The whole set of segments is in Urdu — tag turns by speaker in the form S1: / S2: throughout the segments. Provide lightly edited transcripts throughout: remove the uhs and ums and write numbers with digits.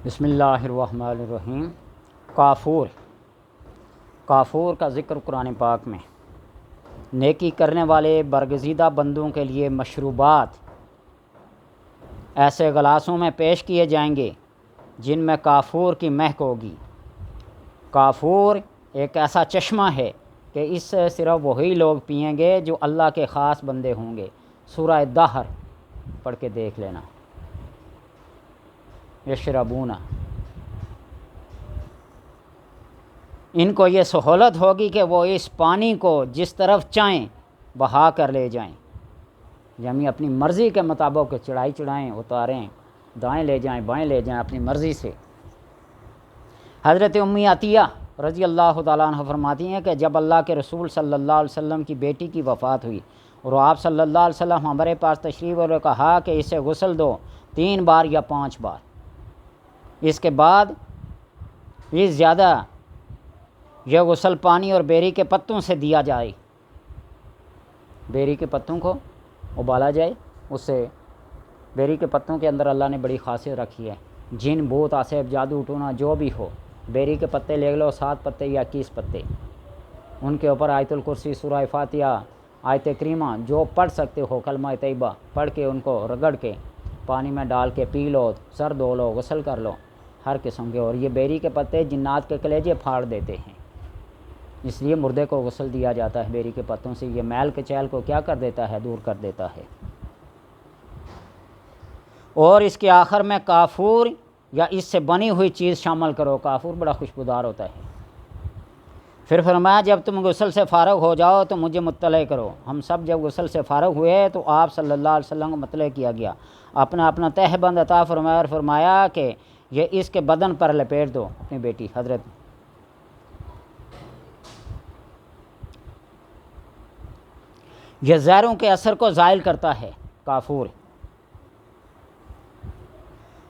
S1: بسم اللہ الرحمن الرحیم۔ کافور کا ذکر قرآن پاک میں نیکی کرنے والے برگزیدہ بندوں کے لیے مشروبات ایسے گلاسوں میں پیش کیے جائیں گے جن میں کافور کی مہک ہوگی۔ کافور ایک ایسا چشمہ ہے کہ اس سے صرف وہی لوگ پئیں گے جو اللہ کے خاص بندے ہوں گے۔ سورہ دہر پڑھ کے دیکھ لینا۔ یشربون، ان کو یہ سہولت ہوگی کہ وہ اس پانی کو جس طرف چاہیں بہا کر لے جائیں، یعنی اپنی مرضی کے مطابق چڑھائیں اتاریں، دائیں لے جائیں بائیں لے جائیں، اپنی مرضی سے۔ حضرت امی عطیہ رضی اللہ تعالیٰ عنہ فرماتی ہیں کہ جب اللہ کے رسول صلی اللہ علیہ وسلم کی بیٹی کی وفات ہوئی اور آپ صلی اللہ علیہ وسلم ہمارے پاس تشریف اور کہا کہ اسے غسل دو 3 بار یا 5 بار، اس کے بعد یہ زیادہ یہ غسل پانی اور بیری کے پتوں سے دیا جائے، بیری کے پتوں کو ابالا جائے، اس سے بیری کے پتوں کے اندر اللہ نے بڑی خاصیت رکھی ہے، جن بھوت آسیب جادو ٹونا جو بھی ہو، بیری کے پتے لے لو 7 پتے یا 21 پتے، ان کے اوپر آیت الکرسی، سورہ فاتحہ، آیت کریمہ جو پڑھ سکتے ہو، کلمہ طیبہ پڑھ کے ان کو رگڑ کے پانی میں ڈال کے پی لو، سر دھو لو، غسل کر لو ہر قسم کے۔ اور یہ بیری کے پتے جنات کے کلیجے پھاڑ دیتے ہیں، اس لیے مردے کو غسل دیا جاتا ہے بیری کے پتوں سے۔ یہ میل کے چیل کو کیا کر دیتا ہے؟ دور کر دیتا ہے۔ اور اس کے آخر میں کافور یا اس سے بنی ہوئی چیز شامل کرو۔ کافور بڑا خوشبودار ہوتا ہے۔ پھر فرمایا جب تم غسل سے فارغ ہو جاؤ تو مجھے مطلع کرو۔ ہم سب جب غسل سے فارغ ہوئے تو آپ صلی اللہ علیہ وسلم کو مطلع کیا گیا، اپنا تہ بند عطا فرمایا اور فرمایا کہ یہ اس کے بدن پر لپیٹ دو اپنی بیٹی حضرت۔ یہ زہروں کے اثر کو زائل کرتا ہے کافور۔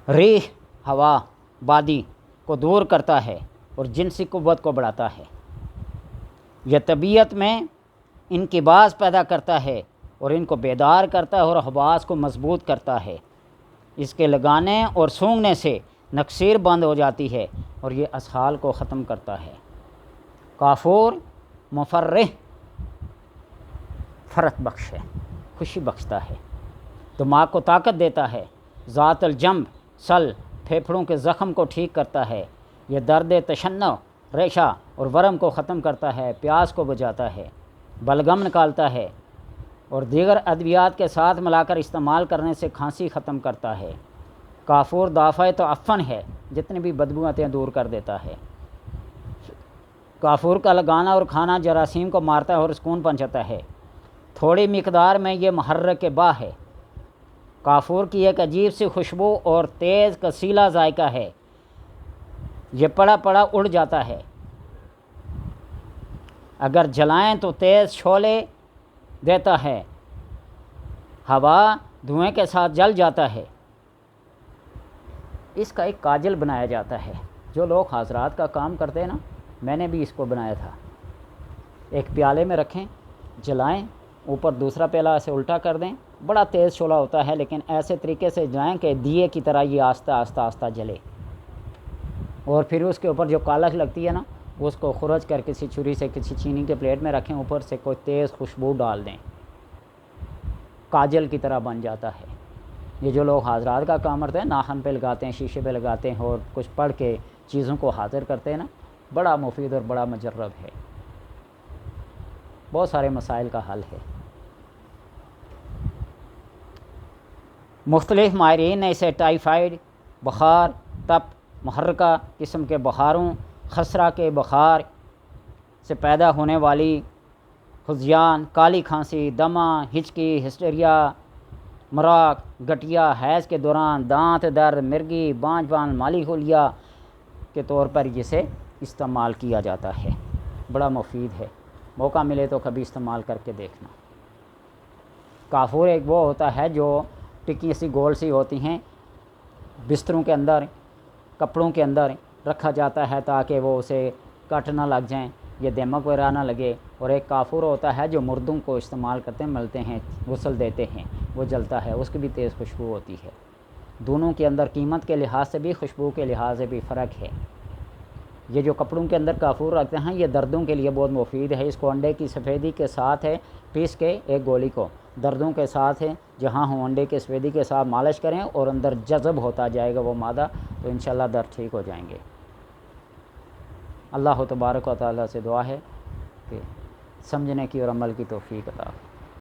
S1: ریح ہوا بادی کو دور کرتا ہے اور جنسی قوت کو بڑھاتا ہے۔ یہ طبیعت میں انقباض پیدا کرتا ہے اور ان کو بیدار کرتا ہے اور حواس کو مضبوط کرتا ہے۔ اس کے لگانے اور سونگھنے سے نکسیر بند ہو جاتی ہے اور یہ اسہال کو ختم کرتا ہے۔ کافور مفرح فرت بخش ہے، خوشی بخشتا ہے، دماغ کو طاقت دیتا ہے، ذات الجنب سل پھیپھڑوں کے زخم کو ٹھیک کرتا ہے، یہ درد تشنع ریشہ اور ورم کو ختم کرتا ہے، پیاس کو بجھاتا ہے، بلغم نکالتا ہے اور دیگر ادویات کے ساتھ ملا کر استعمال کرنے سے کھانسی ختم کرتا ہے۔ کافور دافع تعفن ہے، جتنی بھی بدبو آتے ہیں دور کر دیتا ہے۔ کافور کا لگانا اور کھانا جراثیم کو مارتا ہے اور سکون پہنچاتا ہے۔ تھوڑی مقدار میں یہ محرک با ہے۔ کافور کی ایک عجیب سی خوشبو اور تیز کسیلا ذائقہ ہے، یہ پڑا پڑا اڑ جاتا ہے، اگر جلائیں تو تیز شعلے دیتا ہے، ہوا دھوئیں کے ساتھ جل جاتا ہے۔ اس کا ایک کاجل بنایا جاتا ہے، جو لوگ حاضرات کا کام کرتے ہیں نا، میں نے بھی اس کو بنایا تھا۔ ایک پیالے میں رکھیں، جلائیں، اوپر دوسرا پیالہ ایسے الٹا کر دیں، بڑا تیز شعلہ ہوتا ہے لیکن ایسے طریقے سے جلائیں کہ دیے کی طرح یہ آہستہ آہستہ آہستہ جلے، اور پھر اس کے اوپر جو کالخ لگتی ہے نا، اس کو خرچ کر کسی چھری سے کسی چینی کے پلیٹ میں رکھیں، اوپر سے کوئی تیز خوشبو ڈال دیں، کاجل کی طرح بن جاتا ہے۔ یہ جو لوگ حاضرات کا کام کرتے ہیں، ناخن پہ لگاتے ہیں، شیشے پہ لگاتے ہیں اور کچھ پڑھ کے چیزوں کو حاضر کرتے ہیں نا، بڑا مفید اور بڑا مجرب ہے، بہت سارے مسائل کا حل ہے۔ مختلف ماہرین نے اسے ٹائیفائڈ بخار، تپ، محرکہ قسم کے بخاروں، خسرہ کے بخار سے پیدا ہونے والی خزیان، کالی کھانسی، دمہ، ہچکی، ہسٹیریا، مراک، گٹھیا، حیض کے دوران، دانت درد، مرگی، بانجھ بان، مالی خلیہ کے طور پر اسے استعمال کیا جاتا ہے، بڑا مفید ہے، موقع ملے تو کبھی استعمال کر کے دیکھنا۔ کافور ایک وہ ہوتا ہے جو ٹکی سی گول سی ہوتی ہیں، بستروں کے اندر کپڑوں کے اندر رکھا جاتا ہے تاکہ وہ اسے کٹ نہ لگ جائیں، یہ دیمک وغیرہ نہ لگے۔ اور ایک کافور ہوتا ہے جو مردوں کو استعمال کرتے ہیں، ملتے ہیں، غسل دیتے ہیں، وہ جلتا ہے، اس کی بھی تیز خوشبو ہوتی ہے۔ دونوں کے اندر قیمت کے لحاظ سے بھی خوشبو کے لحاظ سے بھی فرق ہے۔ یہ جو کپڑوں کے اندر کافور رکھتے ہیں یہ دردوں کے لیے بہت مفید ہے، اس کو انڈے کی سفیدی کے ساتھ ہے پیس کے ایک گولی کو دردوں کے ساتھ ہے جہاں ہوں انڈے کے سفیدی کے ساتھ مالش کریں اور اندر جذب ہوتا جائے گا وہ مادہ، تو انشاءاللہ درد ٹھیک ہو جائیں گے۔ اللہ تبارک و تعالیٰ سے دعا ہے کہ سمجھنے کی اور عمل کی توفیق عطا